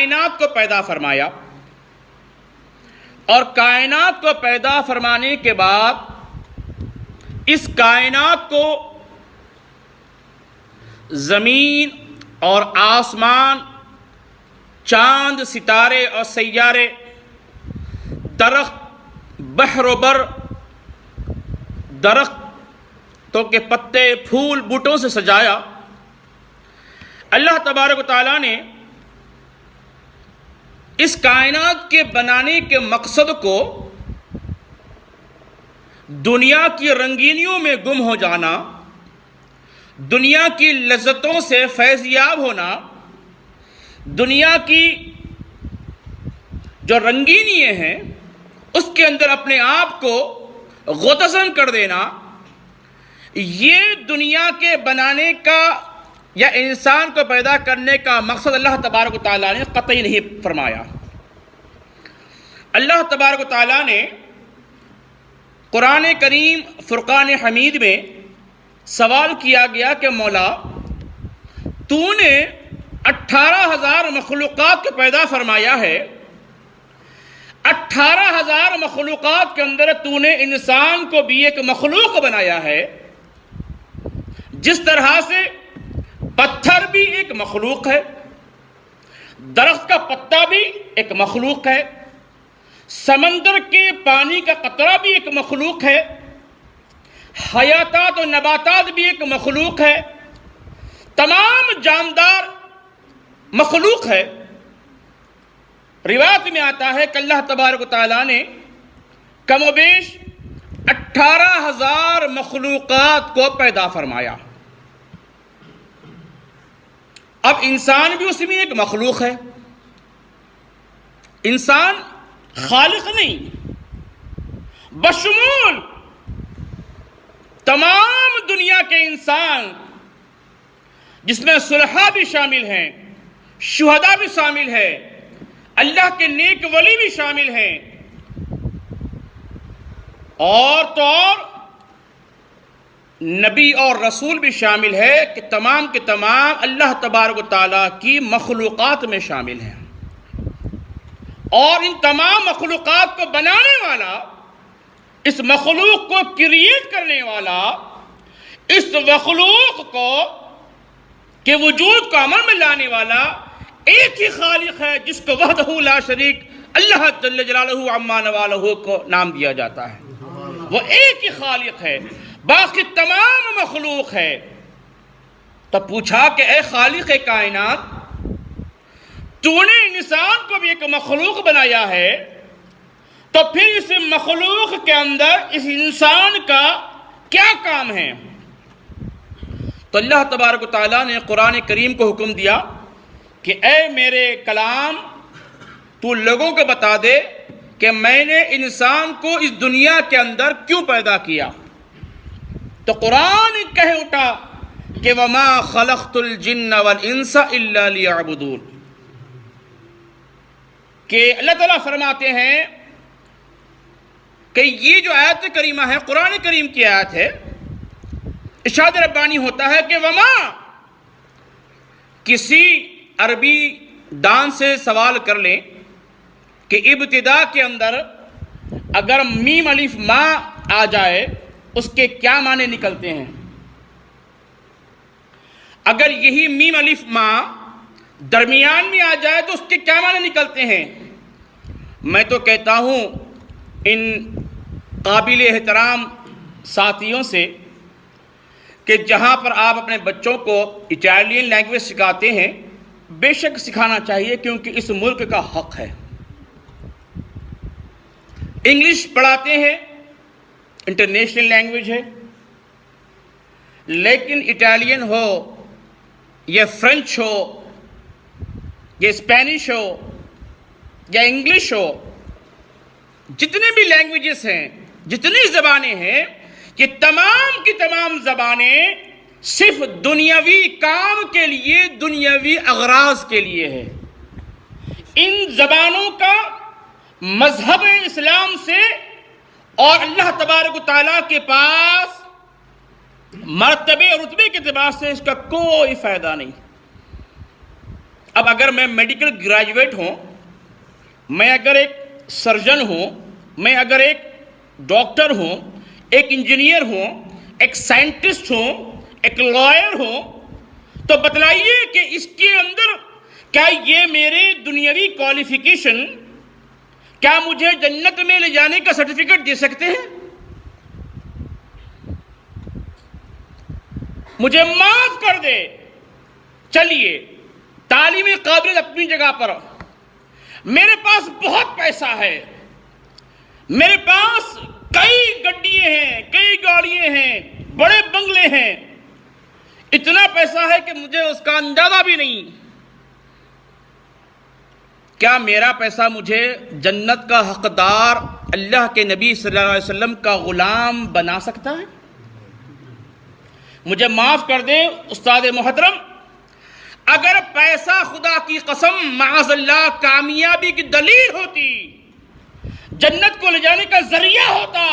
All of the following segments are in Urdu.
کائنات کو پیدا فرمایا، اور کائنات کو پیدا فرمانے کے بعد اس کائنات کو زمین اور آسمان، چاند، ستارے اور سیارے، درخت، بحر و بر، درختوں کے پتے، پھول، بوٹوں سے سجایا۔ اللہ تبارک و تعالیٰ نے اس کائنات کے بنانے کے مقصد کو دنیا کی رنگینیوں میں گم ہو جانا، دنیا کی لذتوں سے فیض یاب ہونا، دنیا کی جو رنگینیاں ہیں اس کے اندر اپنے آپ کو غوطہ کر دینا، یہ دنیا کے بنانے کا یا انسان کو پیدا کرنے کا مقصد اللہ تبارک و تعالیٰ نے قطعی نہیں فرمایا۔ اللہ تبارک و تعالیٰ نے قرآن کریم فرقان حمید میں سوال کیا گیا کہ مولا، تو نے 18,000 مخلوقات کو پیدا فرمایا ہے، 18,000 مخلوقات کے اندر تو نے انسان کو بھی ایک مخلوق بنایا ہے، جس طرح سے پتھر بھی ایک مخلوق ہے، درخت کا پتا بھی ایک مخلوق ہے، سمندر کے پانی کا قطرہ بھی ایک مخلوق ہے، حیاتات و نباتات بھی ایک مخلوق ہے، تمام جاندار مخلوق ہے۔ روایت میں آتا ہے کہ اللہ تبارک و تعالیٰ نے کم و بیش 18,000 مخلوقات کو پیدا فرمایا۔ اب انسان بھی اس میں ایک مخلوق ہے، انسان خالق نہیں، بشمول تمام دنیا کے انسان، جس میں صلحاء بھی شامل ہیں، شہداء بھی شامل ہیں، اللہ کے نیک ولی بھی شامل ہیں، اور تو اور نبی اور رسول بھی شامل ہے کہ تمام کے تمام اللہ تبارک و تعالیٰ کی مخلوقات میں شامل ہیں۔ اور ان تمام مخلوقات کو بنانے والا، اس مخلوق کو کریٹ کرنے والا، اس مخلوق کو کے وجود کو عمل میں لانے والا ایک ہی خالق ہے، جس کو وحدہ لا شریک اللہ جل جلالہ عما نوالہ کو نام دیا جاتا ہے۔ وہ ایک ہی خالق ہے، باقی تمام مخلوق ہے۔ تو پوچھا کہ اے خالق کائنات، تو نے انسان کو بھی ایک مخلوق بنایا ہے، تو پھر اس مخلوق کے اندر اس انسان کا کیا کام ہے؟ تو اللہ تبارک و تعالیٰ نے قرآن کریم کو حکم دیا کہ اے میرے کلام، تو لوگوں کو بتا دے کہ میں نے انسان کو اس دنیا کے اندر کیوں پیدا کیا۔ تو قرآن کہہ اٹھا کہ وَمَا خَلَقْتُ الْجِنَّ وَالْإِنسَ إِلَّا لِيَعْبُدُونَ، کہ اللہ تعالیٰ فرماتے ہیں کہ یہ جو آیت کریمہ ہے قرآن کریم کی آیت ہے، ارشاد ربانی ہوتا ہے کہ وما، کسی عربی دان سے سوال کر لیں کہ ابتدا کے اندر اگر میم الف ما آ جائے اس کے کیا معنی نکلتے ہیں؟ اگر یہی میم الف ما درمیان میں آ جائے تو اس کے کیا معنی نکلتے ہیں؟ میں تو کہتا ہوں ان قابل احترام ساتھیوں سے کہ جہاں پر آپ اپنے بچوں کو اٹالین لینگویج سکھاتے ہیں، بے شک سکھانا چاہیے، کیونکہ اس ملک کا حق ہے۔ انگلش پڑھاتے ہیں، انٹرنیشنل لینگویج ہے، لیکن اٹالین ہو یا فرینچ ہو یا اسپینش ہو یا انگلش ہو، جتنے بھی لینگویجز ہیں، جتنی زبانیں ہیں، یہ تمام کی تمام زبانیں صرف دنیاوی کام کے لیے، دنیاوی اغراض کے لیے ہے۔ ان زبانوں کا مذہب اسلام سے اور اللہ تبارک و تعالیٰ کے پاس مرتبے اور رتبے کے اعتبار سے اس کا کوئی فائدہ نہیں۔ اب اگر میں میڈیکل گریجویٹ ہوں، میں اگر ایک سرجن ہوں، میں اگر ایک ڈاکٹر ہوں، ایک انجینئر ہوں، ایک سائنٹسٹ ہوں، ایک لائر ہوں، تو بتلائیے کہ اس کے اندر کیا یہ میرے دنیاوی کوالیفیکیشن کیا مجھے جنت میں لے جانے کا سرٹیفکیٹ دے سکتے ہیں؟ مجھے معاف کر دے، چلیے تعلیمی قابلیت اپنی جگہ پر، میرے پاس بہت پیسہ ہے، میرے پاس کئی گڈیاں ہیں، کئی گاڑیاں ہیں، بڑے بنگلے ہیں، اتنا پیسہ ہے کہ مجھے اس کا اندازہ بھی نہیں۔ کیا میرا پیسہ مجھے جنت کا حقدار اللہ کے نبی صلی اللہ علیہ وسلم کا غلام بنا سکتا ہے؟ مجھے معاف کر دیں استاد محترم، اگر پیسہ خدا کی قسم معاذ اللہ کامیابی کی دلیل ہوتی، جنت کو لے جانے کا ذریعہ ہوتا،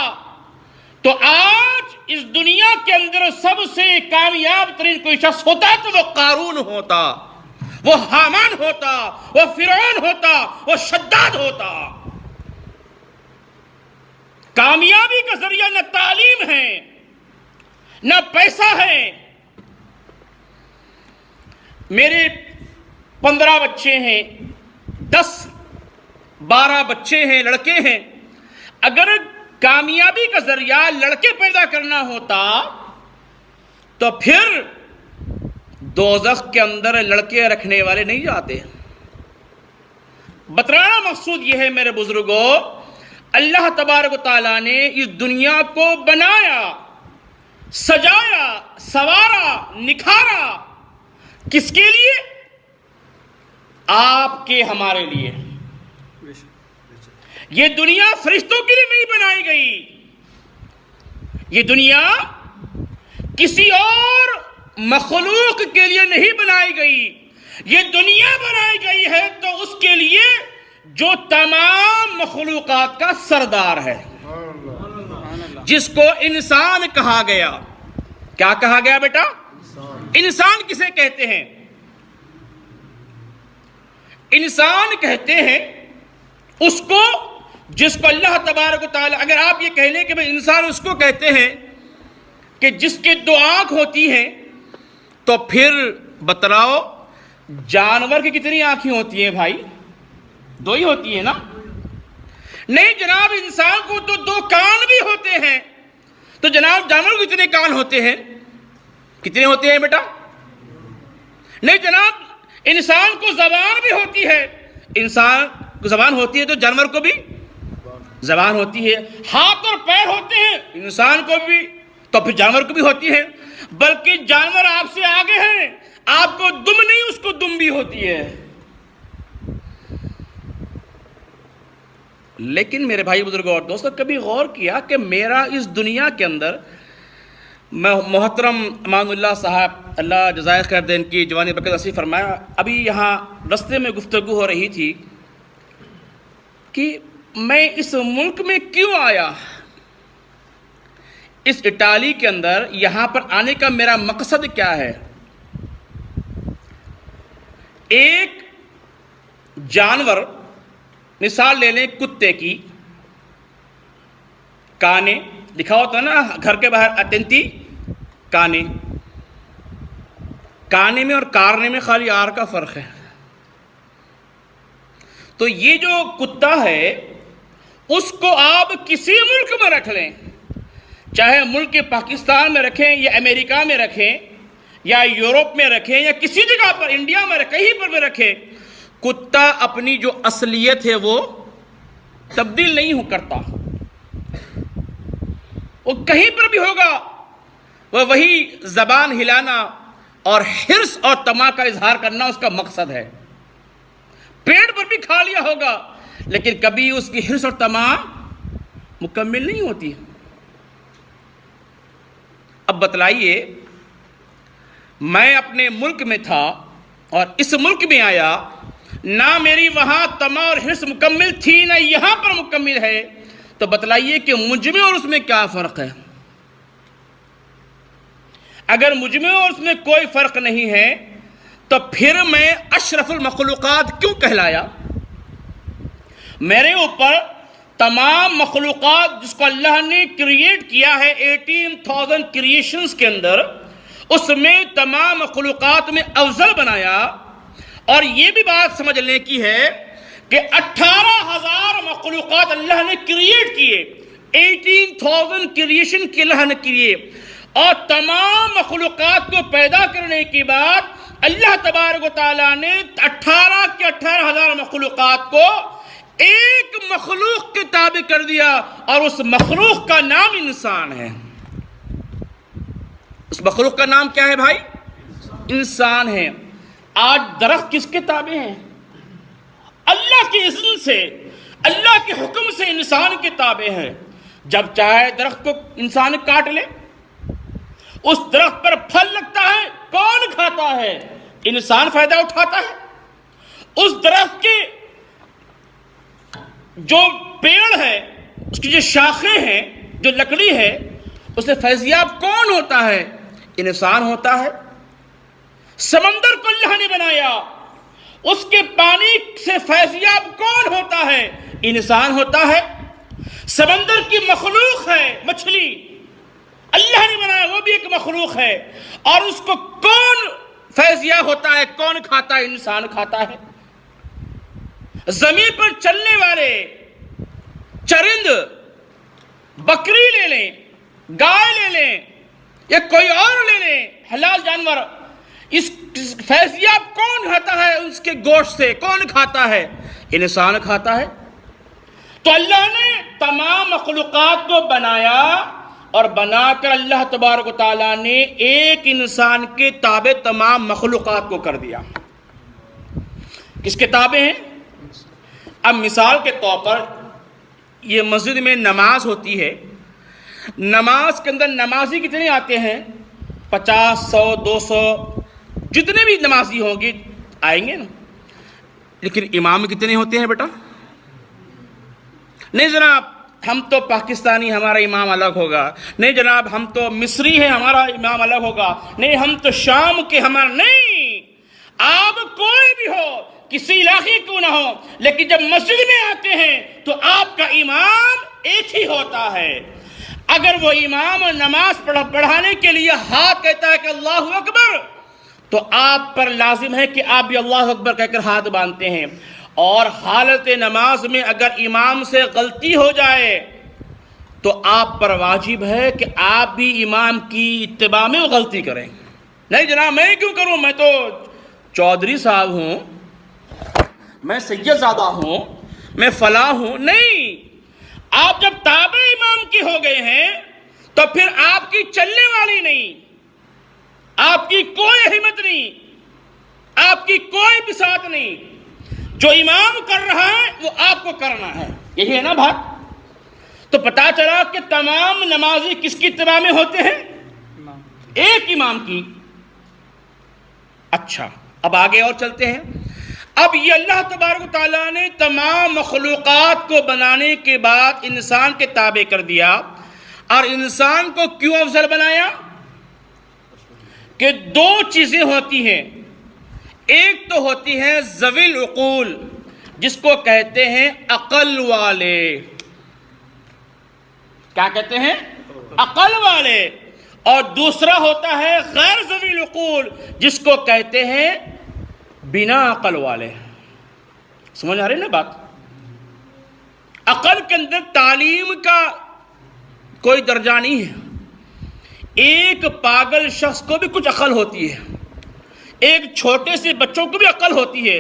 تو آج اس دنیا کے اندر سب سے کامیاب ترین کوئی شخص ہوتا تو وہ قارون ہوتا، وہ حامان ہوتا، وہ فرعون ہوتا، وہ شداد ہوتا۔ کامیابی کا ذریعہ نہ تعلیم ہے، نہ پیسہ ہے۔ میرے 15 بچے ہیں، 10-12 بچے ہیں، لڑکے ہیں۔ اگر کامیابی کا ذریعہ لڑکے پیدا کرنا ہوتا تو پھر دوزخ کے اندر لڑکے رکھنے والے نہیں جاتے۔ بتلانا مقصود یہ ہے میرے بزرگوں، اللہ تبارک و تعالیٰ نے اس دنیا کو بنایا، سجایا، سنوارا، نکھارا، کس کے لیے؟ آپ کے، ہمارے لیے۔ یہ دنیا فرشتوں کے لیے نہیں بنائی گئی، یہ دنیا کسی اور مخلوق کے لیے نہیں بنائی گئی، یہ دنیا بنائی گئی ہے تو اس کے لیے جو تمام مخلوقات کا سردار ہے، جس کو انسان کہا گیا۔ کیا کہا گیا بیٹا؟ انسان کسے کہتے ہیں؟ انسان کہتے ہیں اس کو جس کو اللہ تبارک و تعالی، اگر آپ یہ کہہ لیں کہ بھئی انسان اس کو کہتے ہیں کہ جس کے 2 آنکھ ہوتی ہیں، تو پھر بتلاؤ جانور کی کتنی آنکھیں ہوتی ہیں بھائی؟ 2 ہی ہوتی ہیں نا؟ نہیں جناب، انسان کو تو 2 کان بھی ہوتے ہیں، تو جناب جانور کو کتنے کان ہوتے ہیں؟ کتنے ہوتے ہیں بیٹا؟ نہیں جناب، انسان کو زبان بھی ہوتی ہے، انسان کو زبان ہوتی ہے تو جانور کو بھی زبان ہوتی ہے، ہاتھ اور پیر ہوتے ہیں انسان کو بھی، تو پھر جانور کو بھی ہوتی ہے، بلکہ جانور آپ سے آگے ہیں، آپ کو دم نہیں، اس کو دم بھی ہوتی ہے۔ لیکن میرے بھائی بزرگوں اور دوستوں، کبھی غور کیا کہ میرا اس دنیا کے اندر، محترم امان اللہ صاحب اللہ جزائے خیر دے، ان کی جوانی برکت نصیب فرمایا، ابھی یہاں رستے میں گفتگو ہو رہی تھی کہ میں اس ملک میں کیوں آیا، اس اٹالی کے اندر یہاں پر آنے کا میرا مقصد کیا ہے۔ ایک جانور، مثال لے لیں کتے کی، کانے لکھا ہوتا ہے نا گھر کے باہر، اتنتی کانے، کانے میں اور کارنے میں خالی آر کا فرق ہے۔ تو یہ جو کتا ہے، اس کو آپ کسی ملک میں رکھ لیں، چاہے ملک پاکستان میں رکھیں یا امریکہ میں رکھیں یا یورپ میں رکھیں یا کسی جگہ پر، انڈیا میں کہیں پر بھی رکھیں، کتا اپنی جو اصلیت ہے وہ تبدیل نہیں کرتا، وہ کہیں پر بھی ہوگا، وہ وہی زبان ہلانا اور حرص اور طمع کا اظہار کرنا اس کا مقصد ہے۔ پیٹ پر بھی کھا لیا ہوگا لیکن کبھی اس کی حرص اور طمع مکمل نہیں ہوتی۔ اب بتلائیے، میں اپنے ملک میں تھا اور اس ملک میں آیا، نہ میری وہاں طمع اور حرص مکمل تھی نہ یہاں پر مکمل ہے، تو بتلائیے کہ مجھ میں اور اس میں کیا فرق ہے؟ اگر مجھ میں اور اس میں کوئی فرق نہیں ہے تو پھر میں اشرف المخلوقات کیوں کہلایا؟ میرے اوپر تمام مخلوقات جس کو اللہ نے کریٹ کیا ہے 18,000 کریشنز کے اندر، اس میں تمام مخلوقات میں افضل بنایا. اور یہ بھی بات سمجھ لینے کی ہے کہ 18,000 مخلوقات اللہ نے کریٹ کیے، 18,000 کریشن کے اللہ نے کیے. اور تمام مخلوقات کو پیدا کرنے کے بعد اللہ تبارک و تعالیٰ نے 18,000 مخلوقات کو ایک مخلوق کے تابع کر دیا، اور اس مخلوق کا نام انسان ہے. اس مخلوق کا نام کیا ہے بھائی؟ انسان ہے. آج درخت کس کے تابع ہیں؟ اللہ کے اذن سے، اللہ کے حکم سے انسان کے تابع ہے. جب چاہے درخت کو انسان کاٹ لے. اس درخت پر پھل لگتا ہے، کون کھاتا ہے؟ انسان فائدہ اٹھاتا ہے. اس درخت کے جو پیڑ ہے، اس کی جو شاخیں ہیں، جو لکڑی ہے، اس سے فیضیاب کون ہوتا ہے؟ انسان ہوتا ہے. سمندر کو اللہ نے بنایا، اس کے پانی سے فیضیاب کون ہوتا ہے؟ انسان ہوتا ہے. سمندر کی مخلوق ہے مچھلی، اللہ نے بنایا، وہ بھی ایک مخلوق ہے. اور اس کو کون فیضیاب ہوتا ہے؟ کون کھاتا ہے؟ انسان کھاتا ہے. زمین پر چلنے والے چرند، بکری لے لیں، گائے لے لیں، یا کوئی اور لے لیں حلال جانور، اس فیضیاب کون کھاتا ہے؟ اس کے گوشت سے کون کھاتا ہے؟ انسان کھاتا ہے. تو اللہ نے تمام مخلوقات کو بنایا، اور بنا کر اللہ تبارک و تعالیٰ نے ایک انسان کے تابع تمام مخلوقات کو کر دیا. کس کے تابع ہیں؟ اب مثال کے طور پر یہ مسجد میں نماز ہوتی ہے. نماز کے اندر نمازی کتنے آتے ہیں؟ 50، 100، 200، جتنے بھی نمازی ہوں گے آئیں گے نا. لیکن امام کتنے ہوتے ہیں بیٹا؟ نہیں جناب ہم تو پاکستانی، ہمارا امام الگ ہوگا. نہیں جناب ہم تو مصری ہیں، ہمارا امام الگ ہوگا. نہیں ہم تو شام کے، ہمارا نہیں. آپ کوئی بھی ہو، کسی علاقے کیوں نہ ہو، لیکن جب مسجد میں آتے ہیں تو آپ کا امام ایک ہی ہوتا ہے. اگر وہ امام نماز پڑھانے کے لیے ہاتھ کہتا ہے کہ اللہ اکبر، تو آپ پر لازم ہے کہ آپ بھی اللہ اکبر کہہ کر ہاتھ باندھتے ہیں. اور حالت نماز میں اگر امام سے غلطی ہو جائے تو آپ پر واجب ہے کہ آپ بھی امام کی اتباع میں غلطی کریں. نہیں جناب میں کیوں کروں، میں تو چودھری صاحب ہوں، میں سید زادہ ہوں، میں فلاں ہوں. نہیں، آپ جب تابع امام کی ہو گئے ہیں تو پھر آپ کی چلنے والی نہیں، آپ کی کوئی اہمیت نہیں، آپ کی کوئی بساط نہیں. جو امام کر رہا ہے وہ آپ کو کرنا ہے. یہی ہے نا بات؟ تو پتا چلا کہ تمام نمازی کس کی اتباع میں ہوتے ہیں؟ ایک امام کی. اچھا اب آگے اور چلتے ہیں. اب یہ اللہ تبارک و تعالیٰ نے تمام مخلوقات کو بنانے کے بعد انسان کے تابع کر دیا. اور انسان کو کیوں افضل بنایا؟ کہ دو چیزیں ہوتی ہیں. ایک تو ہوتی ہے ذوی العقول، جس کو کہتے ہیں عقل والے. کیا کہتے ہیں؟ عقل والے. اور دوسرا ہوتا ہے غیر ذوی العقول، جس کو کہتے ہیں بنا عقل والے. سمجھ آ رہی نا بات؟ عقل کے اندر تعلیم کا کوئی درجہ نہیں ہے. ایک پاگل شخص کو بھی کچھ عقل ہوتی ہے، ایک چھوٹے سے بچوں کو بھی عقل ہوتی ہے.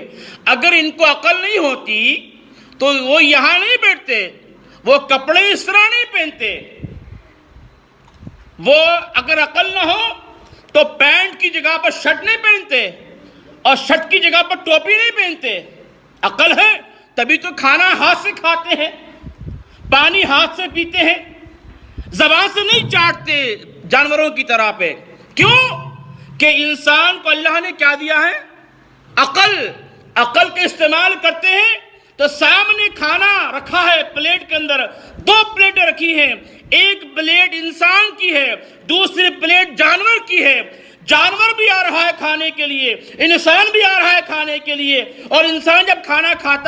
اگر ان کو عقل نہیں ہوتی تو وہ یہاں نہیں بیٹھتے، وہ کپڑے اس طرح نہیں پہنتے. وہ اگر عقل نہ ہو تو پینٹ کی جگہ پر شرٹ نہیں پہنتے، اور شرٹ کی جگہ پر ٹوپی نہیں پہنتے. عقل ہے تبھی تو کھانا ہاتھ سے کھاتے ہیں، پانی ہاتھ سے پیتے ہیں، زبان سے نہیں چاٹتے جانوروں کی طرح پہ. کیوں؟ کہ انسان کو اللہ نے کیا دیا ہے؟ عقل. عقل کے استعمال کرتے ہیں. تو سامنے کھانا رکھا ہے پلیٹ کے اندر، دو پلیٹیں رکھی ہیں، ایک پلیٹ انسان کی ہے، دوسری پلیٹ جانور کی ہے. جانور بھی آ رہا ہے کھانے کے لیے، انسان بھی آ رہا ہے کھانے کے لیے، اور انسان جب کھانا کھاتا